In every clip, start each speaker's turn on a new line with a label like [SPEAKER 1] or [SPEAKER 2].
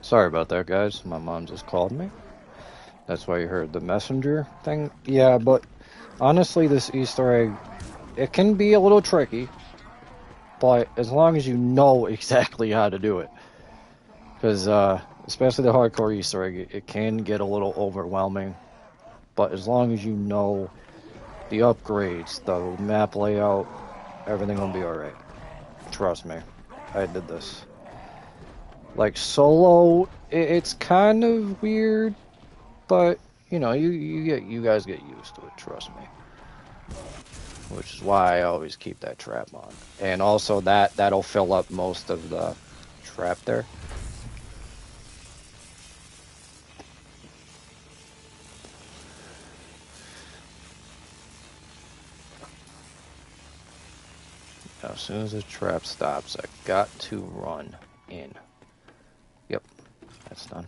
[SPEAKER 1] Sorry about that, guys. My mom just called me. That's why you heard the messenger thing. Yeah, but honestly, this Easter egg, it can be a little tricky, but as long as you know exactly how to do it. Because, especially the hardcore Easter egg, it can get a little overwhelming. But as long as you know the upgrades, the map layout, everything will be alright. Trust me. I did this. Like, solo, it's kind of weird, but, you know, you guys get used to it, trust me. Which is why I always keep that trap on. And also that'll fill up most of the trap there. Now, as soon as the trap stops, I got to run in. Yep, that's done.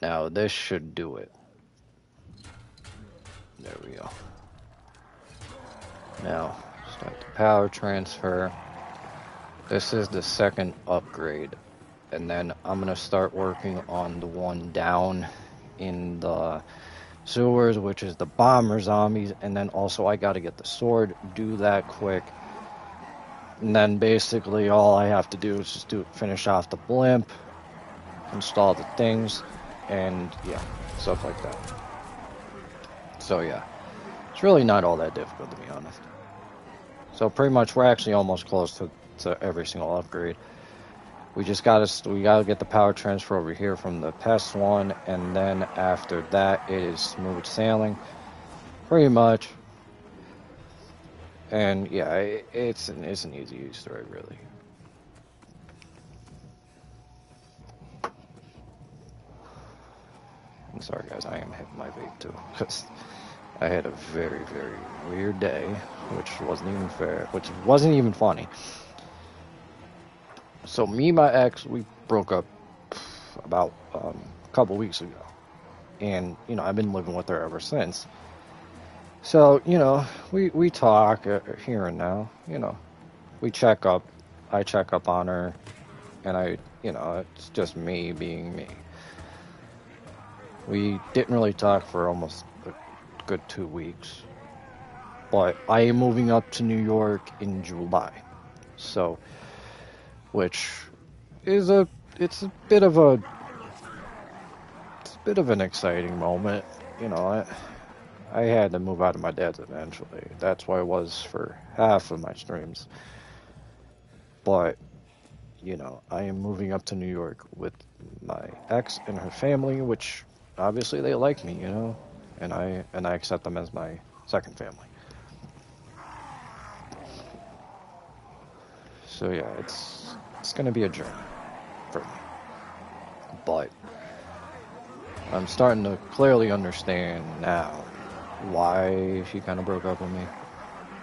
[SPEAKER 1] Now this should do it. There we go. Now, start the power transfer. This is the second upgrade. And then I'm going to start working on the one down in the sewers, which is the bomber zombies. And then also I got to get the sword, do that quick. And then basically all I have to do is just finish off the blimp, install the things, and yeah, stuff like that. So yeah, it's really not all that difficult, to be honest. So pretty much we're actually almost close to every single upgrade. We gotta get the power transfer over here from the pest one, and then after that it is smooth sailing, pretty much. And yeah, it's an easy Easter egg, really. I'm sorry, guys, I am hitting my vape too, because I had a very, very weird day, which wasn't even fair, which wasn't even funny. So me and my ex, we broke up about a couple weeks ago. And, you know, I've been living with her ever since. So, you know, we talk here and now, you know. We check up. I check up on her. And you know, it's just me being me. We didn't really talk for almost a good 2 weeks. But I am moving up to New York in July. So, which is it's a bit of an exciting moment, you know. I had to move out of my dad's eventually. That's why it was for half of my streams. But, you know, I am moving up to New York with my ex and her family, which obviously they like me, you know, and I accept them as my second family. So yeah, it's gonna be a journey for me. But I'm starting to clearly understand now why she kind of broke up with me.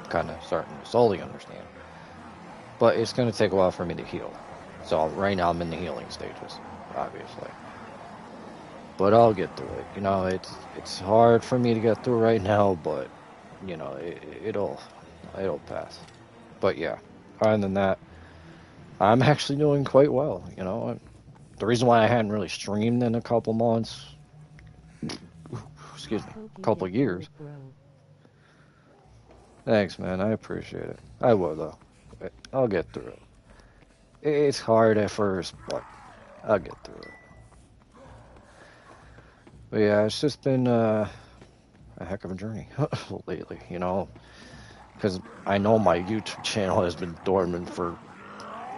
[SPEAKER 1] Kind of starting to slowly understand. But it's going to take a while for me to heal. So right now I'm in the healing stages, obviously. But I'll get through it. You know, it's hard for me to get through right now, but, you know, it'll pass. But yeah, other than that, I'm actually doing quite well, you know. The reason why I hadn't really streamed in a couple months, excuse me, a couple years. Thanks, man. I appreciate it. I will, though. I'll get through it. It's hard at first, but I'll get through it. But yeah, it's just been a heck of a journey lately, you know. Because I know my YouTube channel has been dormant for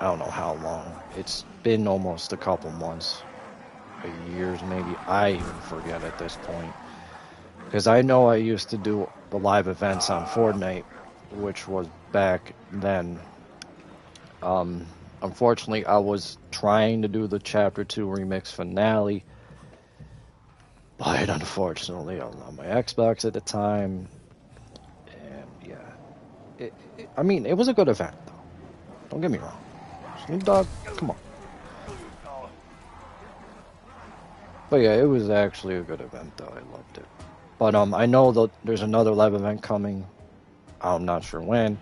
[SPEAKER 1] I don't know how long. It's been almost a couple months, years maybe. I even forget at this point. Because I know I used to do the live events on Fortnite, which was back then. Unfortunately, I was trying to do the Chapter 2 remix finale, but unfortunately, I was on my Xbox at the time. And yeah, I mean, it was a good event, though. Don't get me wrong. Snoop Dogg, come on. But yeah, it was actually a good event, though. I loved it. But I know that there's another live event coming. I'm not sure when.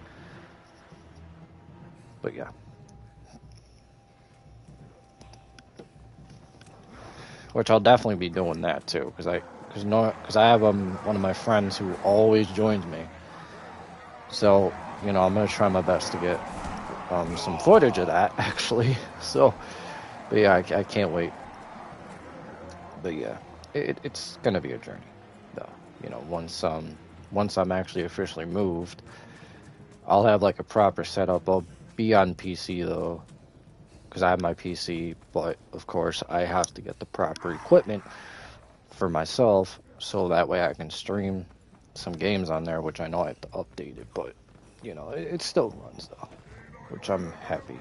[SPEAKER 1] But yeah. which I'll definitely be doing that too, because I have one of my friends who always joins me. So, you know, I'm gonna try my best to get some footage of that actually. So, but yeah, I can't wait. But yeah, it's gonna be a journey, though. You know, once I'm actually officially moved, I'll have like a proper setup. I'll be on PC though, because I have my PC, but of course I have to get the proper equipment for myself, so that way I can stream some games on there, which I know I have to update it, but you know, it still runs though, which I'm happy.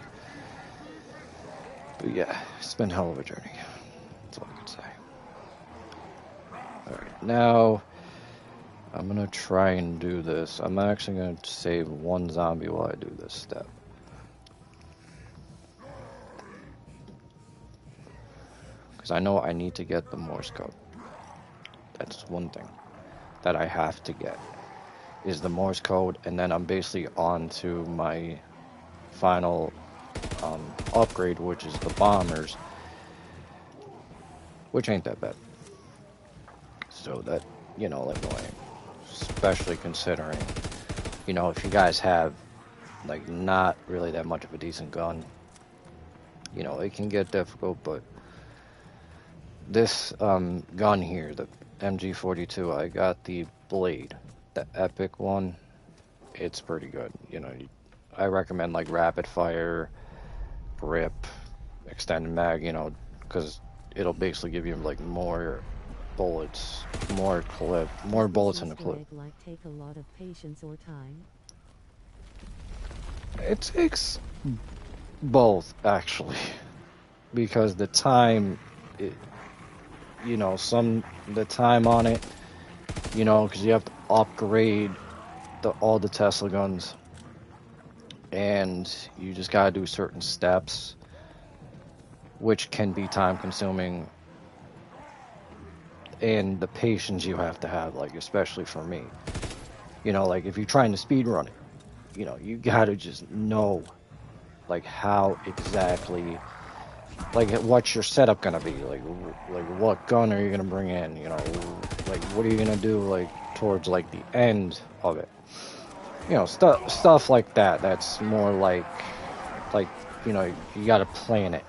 [SPEAKER 1] But yeah, it's been a hell of a journey. That's all I can say. Alright, now I'm gonna try and do this. I'm actually gonna save one zombie while I do this step. Because I know I need to get the Morse code. That's one thing that I have to get, is the Morse code, and then I'm basically on to my final upgrade, which is the bombers, which ain't that bad. So that, you know, like, especially considering, you know, if you guys have like not really that much of a decent gun, you know, it can get difficult. But this gun here, the MG42, I got the blade, the epic one. It's pretty good. You know, I recommend like rapid fire, grip, extended mag, you know, because it'll basically give you like more bullets, more clip, more bullets in the clip.
[SPEAKER 2] Like take a lot of patience or time?
[SPEAKER 1] It takes both actually, because the time, you know, the time on it, you know, because you have to upgrade all the Tesla guns, and you just gotta do certain steps, which can be time consuming, and the patience you have to have, like, especially for me, you know, like if you're trying to speed run it, you know, you gotta just know like how exactly, like what's your setup gonna be, like what gun are you gonna bring in, you know, like what are you gonna do like towards like the end of it, you know, stuff like that. That's more like you know, you gotta plan it.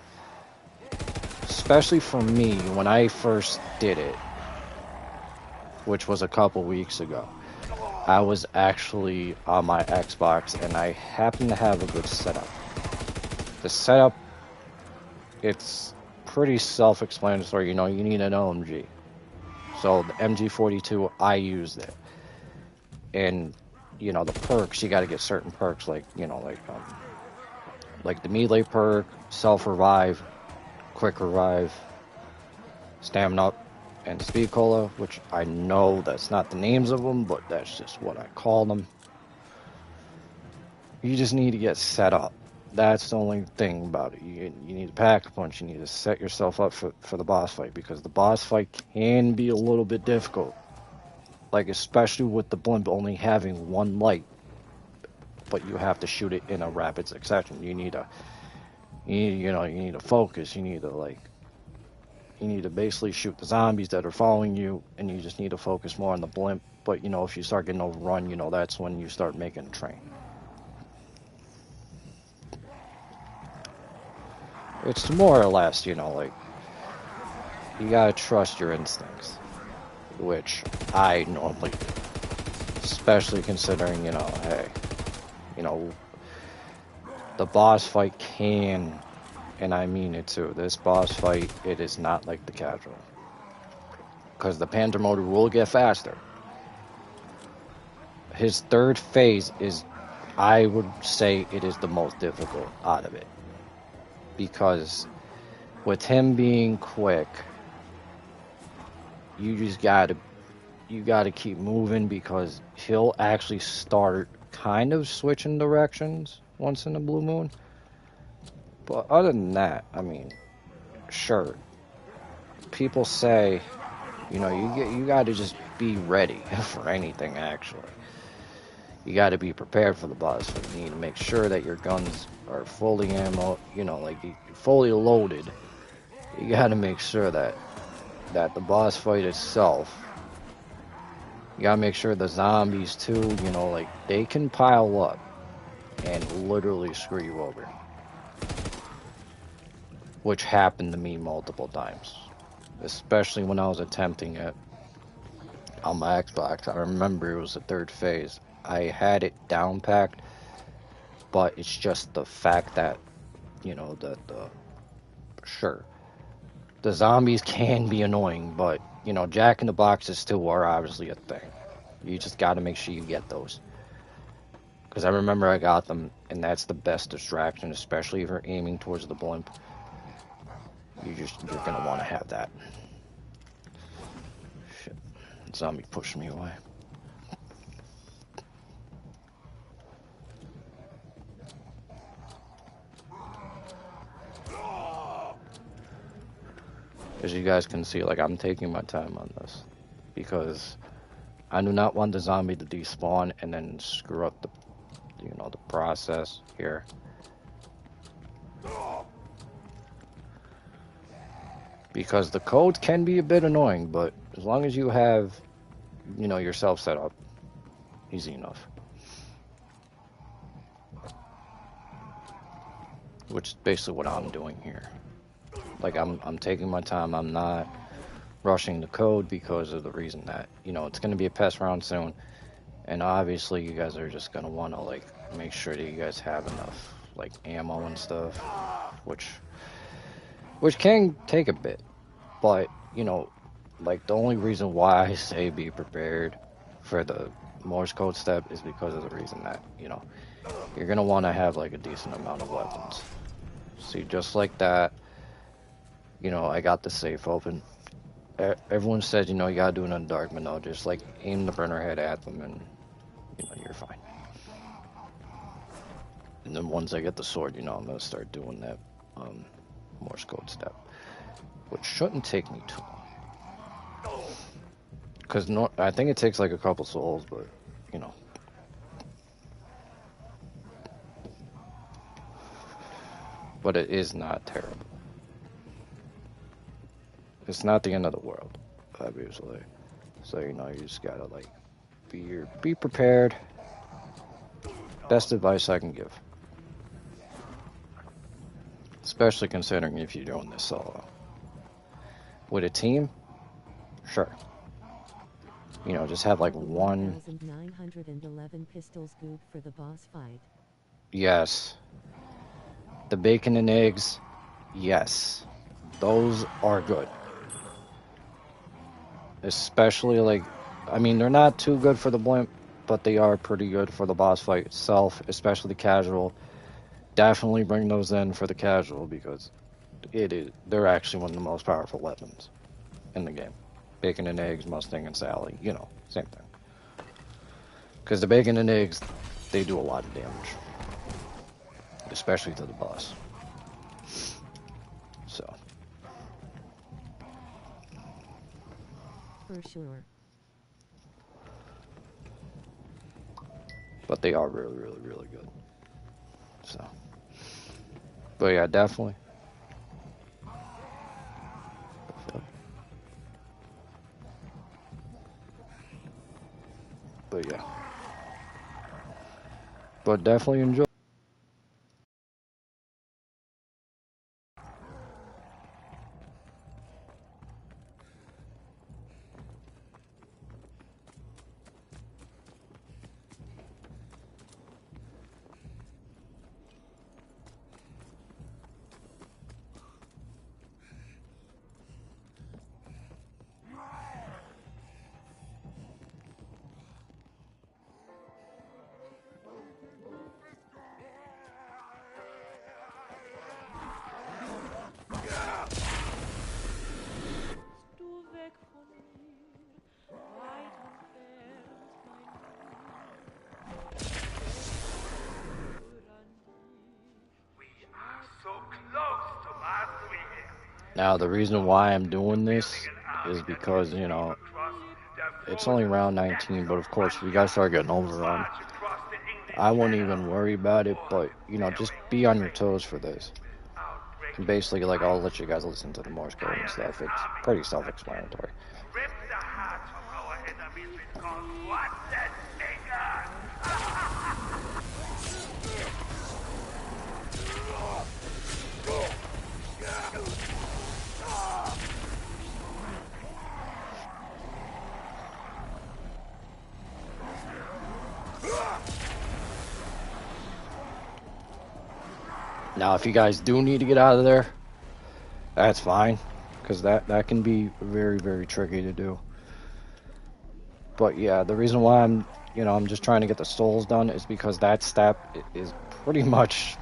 [SPEAKER 1] Especially for me, when I first did it, which was a couple weeks ago, I was actually on my Xbox and I happened to have a good setup. The setup, it's pretty self-explanatory. You know, you need an OMG. So the MG42, I used it. And, you know, the perks, you got to get certain perks, like, you know, like the melee perk, self-revive, quick revive, stamina up, and speed cola, which I know that's not the names of them, but that's just what I call them. You just need to get set up. That's the only thing about it. You need to pack a punch. You need to set yourself up for the boss fight, because the boss fight can be a little bit difficult. Like, especially with the blimp only having one light, but you have to shoot it in a rapid succession. You need to focus. You need to basically shoot the zombies that are following you, and you just need to focus more on the blimp. But, you know, if you start getting overrun, you know, that's when you start making a train. It's more or less, you know, like, you gotta trust your instincts, which I normally do. Especially considering, you know, hey, you know, the boss fight can, and I mean it too, this boss fight, it is not like the casual. Because the Panther motor will get faster. His third phase is, I would say, it is the most difficult out of it. Because with him being quick, you just gotta keep moving, because he'll actually start kind of switching directions once in the blue moon. But other than that, I mean, sure, people say, you know, you gotta just be ready for anything. Actually, you gotta be prepared for the boss fight. You need to make sure that your guns are fully ammo, you know, like fully loaded. You gotta make sure that that the boss fight itself, you gotta make sure the zombies too, you know, like, they can pile up and literally screw you over. Which happened to me multiple times. Especially when I was attempting it on my Xbox. I remember it was the third phase. I had it down packed, but it's just the fact that, you know, sure, the zombies can be annoying, but, you know, Jack in the Boxes still are obviously a thing. You just gotta make sure you get those. Because I remember I got them, and that's the best distraction, especially if you're aiming towards the blimp. You're gonna want to have that. Shit. Zombie pushed me away. As you guys can see, like, I'm taking my time on this. Because I do not want the zombie to despawn and then screw up the, you know, the process here. Because the codes can be a bit annoying, but as long as you have, you know, yourself set up, easy enough. Which is basically what I'm doing here. Like, I'm taking my time. I'm not rushing the code because of the reason that, you know, it's going to be a test round soon. And obviously you guys are just going to want to, like, make sure that you guys have enough, like, ammo and stuff. Which can take a bit. But, you know, like, the only reason why I say be prepared for the Morse code step is because of the reason that, you know, you're going to want to have, like, a decent amount of weapons. See, just like that, you know, I got the safe open. Everyone said, you know, you gotta do it in the dark, but no, just, like, aim the burner head at them and, you know, you're fine. And then once I get the sword, you know, I'm gonna start doing that Morse code step. Which shouldn't take me too long. Because I think it takes, like, a couple souls, but, you know. But it is not terrible. It's not the end of the world, obviously. So, you know, you just gotta, like, be prepared. Best advice I can give. Especially considering if you're doing this solo. With a team, sure. You know, just have, like, one...
[SPEAKER 2] 1,911 pistols good for the boss fight.
[SPEAKER 1] Yes. The bacon and eggs, yes. Those are good. Especially, like, I mean, they're not too good for the blimp, but they are pretty good for the boss fight itself, especially the casual. Definitely bring those in for the casual because they're actually one of the most powerful weapons in the game. Bacon and eggs, Mustang and Sally, you know, same thing. Because the bacon and eggs, they do a lot of damage. Especially to the boss. So.
[SPEAKER 2] For sure.
[SPEAKER 1] But they are really, really, really good. So. But yeah, definitely. But yeah. But definitely enjoy. Now, the reason why I'm doing this is because, you know, it's only round 19, but of course, we gotta start getting overrun. I won't even worry about it, but, you know, just be on your toes for this. And basically, like, I'll let you guys listen to the Morse code and stuff. It's pretty self-explanatory.
[SPEAKER 3] Rip the heart from our enemies because what that nigger?
[SPEAKER 1] Now, if you guys do need to get out of there, that's fine, because that can be very, very tricky to do. But yeah, the reason why I'm just trying to get the souls done is because that step is pretty much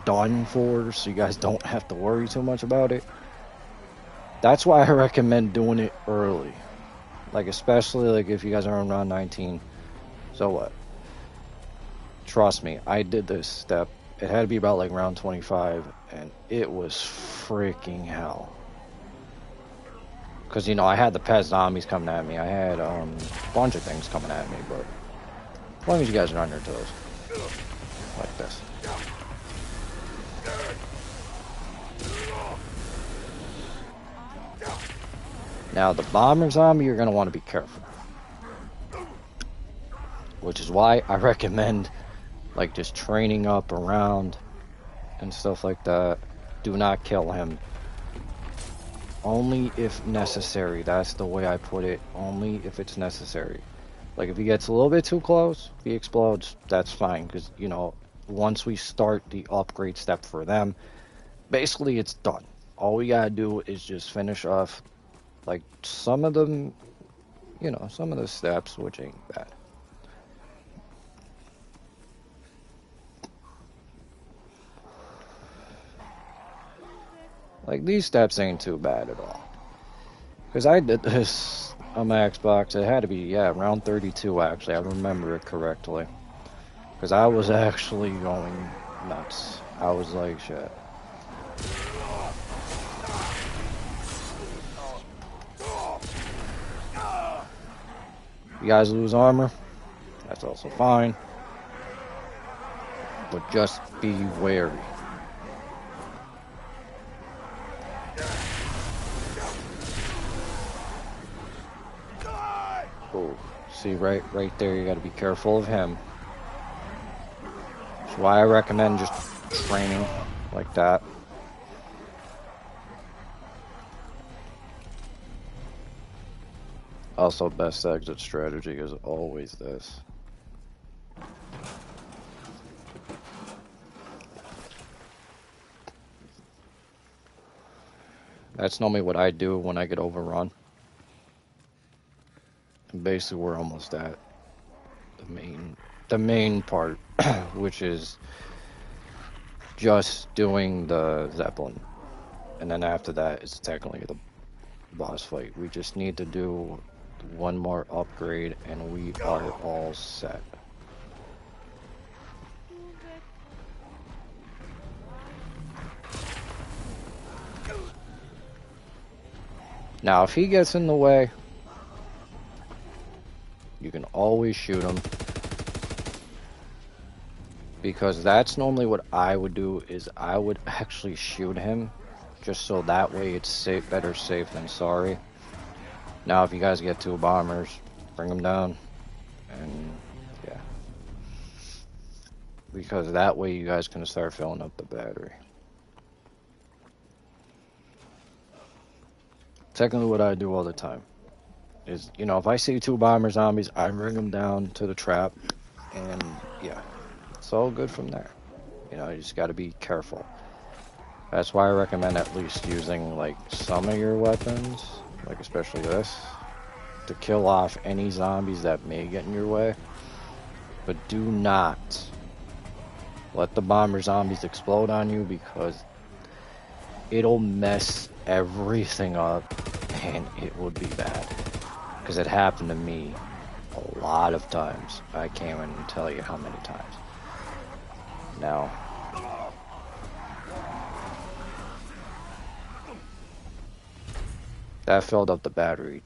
[SPEAKER 1] done for, so you guys don't have to worry too much about it. That's why I recommend doing it early. Like, especially, like, if you guys are around 19. So what? Trust me, I did this step. It had to be about, like, round 25, and it was freaking hell. Because, I had the pet zombies coming at me. I had a bunch of things coming at me, but as long as you guys are on your toes. Like this. Now, the bomber zombie, you're going to want to be careful. Which is why I recommend, like, just training up around and stuff like that. Do not kill him. Only if necessary. That's the way I put it. Only if it's necessary. Like, if he gets a little bit too close, if he explodes, that's fine. Because, once we start the upgrade step for them, basically it's done. All we gotta do is just finish off, like, some of them, some of the steps, which ain't bad. Like, these steps ain't too bad at all. Because I did this on my Xbox. It had to be, round 32, actually. I remember it correctly. Because I was actually going nuts. I was like, shit. You guys lose armor, that's also fine. But just be wary. Oh, see right there, you gotta be careful of him. That's why I recommend just training like that. Also, best exit strategy is always this. That's normally what I do when I get overrun. And basically, we're almost at the main part, which is just doing the Zeppelin. And then after that, it's technically the boss fight. We just need to do one more upgrade, and we are all set. Now, if he gets in the way, you can always shoot him. Because that's normally what I would do, is I would actually shoot him. Just so that way it's safe, better safe than sorry. Now, if you guys get 2 bombers, bring them down. And, yeah. Because that way you guys can start filling up the battery. Technically what I do all the time is, if I see 2 bomber zombies, I bring them down to the trap, and yeah, it's all good from there. You just got to be careful. That's why I recommend at least using, like, some of your weapons, like especially this, to kill off any zombies that may get in your way. But do not let the bomber zombies explode on you, because it'll mess everything up, and it would be bad. Because it happened to me a lot of times. I can't even tell you how many times. Now, that filled up the battery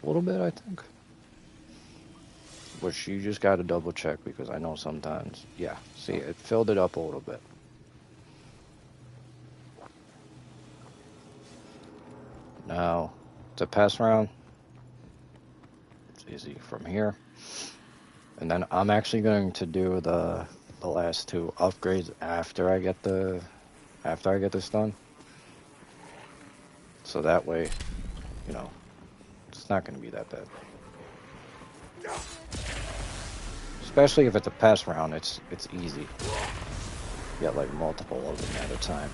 [SPEAKER 1] a little bit, I think. Which you just gotta double check, because I know sometimes, yeah, see, it filled it up a little bit. Now, to pass around, it's easy from here. And then I'm actually going to do the last two upgrades after I get this done. So that way, you know, it's not going to be that bad. Especially if it's a pass round, it's easy. You get like multiple of them at a time.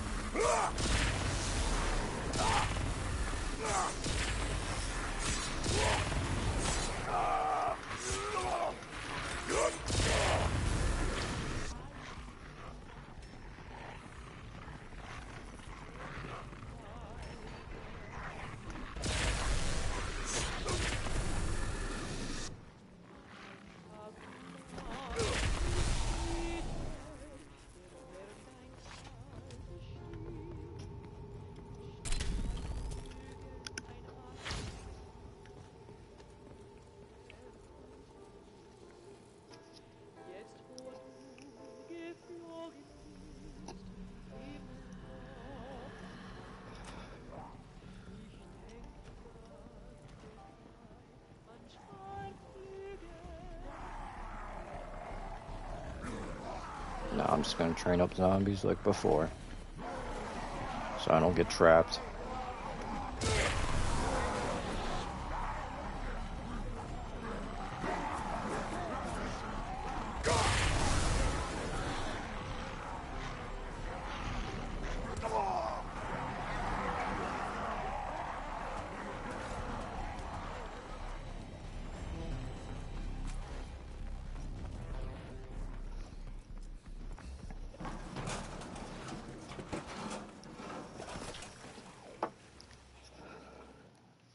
[SPEAKER 1] Now I'm just going to train up zombies like before, so I don't get trapped.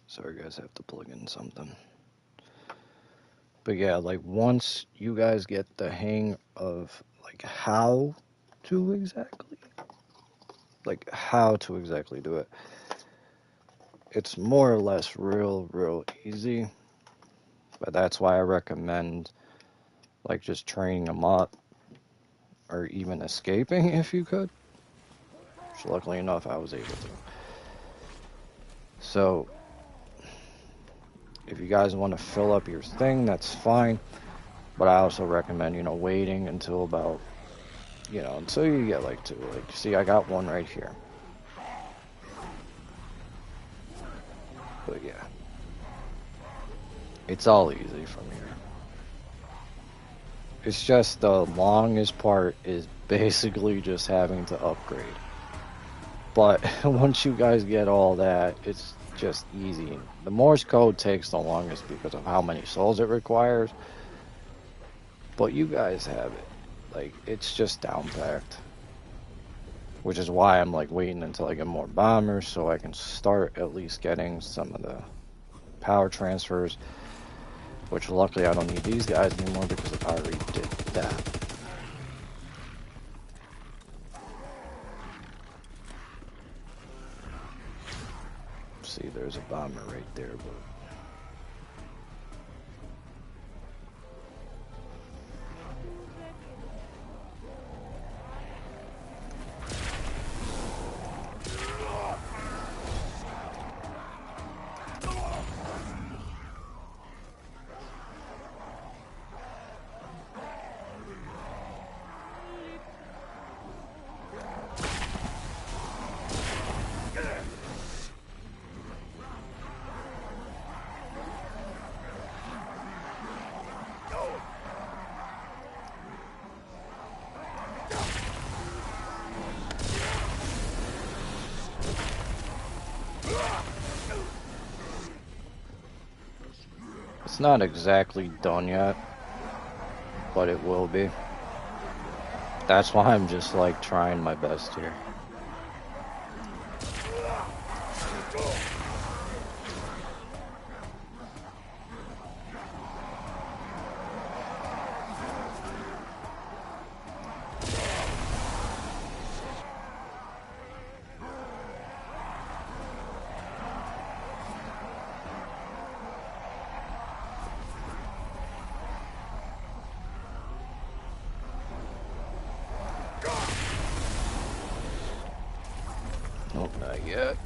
[SPEAKER 1] Sorry guys, I have to plug in something. But yeah, like once you guys get the hang of like how to exactly do it, it's more or less real easy. But that's why I recommend like just training them up or even escaping if you could. Which luckily enough I was able to. So if you guys want to fill up your thing, that's fine. But I also recommend, you know, waiting until about, you know, until you get like two. Like, see, I got one right here. But yeah, it's all easy from here. It's just the longest part is basically just having to upgrade. But once you guys get all that, it's just easy. The Morse code takes the longest because of how many souls it requires. But you guys have it. Like, it's just down packed. Which is why I'm like waiting until I get more bombers so I can start at least getting some of the power transfers. Which luckily I don't need these guys anymore because I already did that. See, there's a bomber right there, but it's not exactly done yet, but it will be. That's why I'm just like trying my best here. Nope, not yet.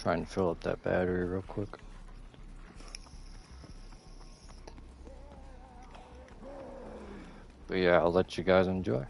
[SPEAKER 1] trying to fill up that battery real quick. But yeah, I'll let you guys enjoy.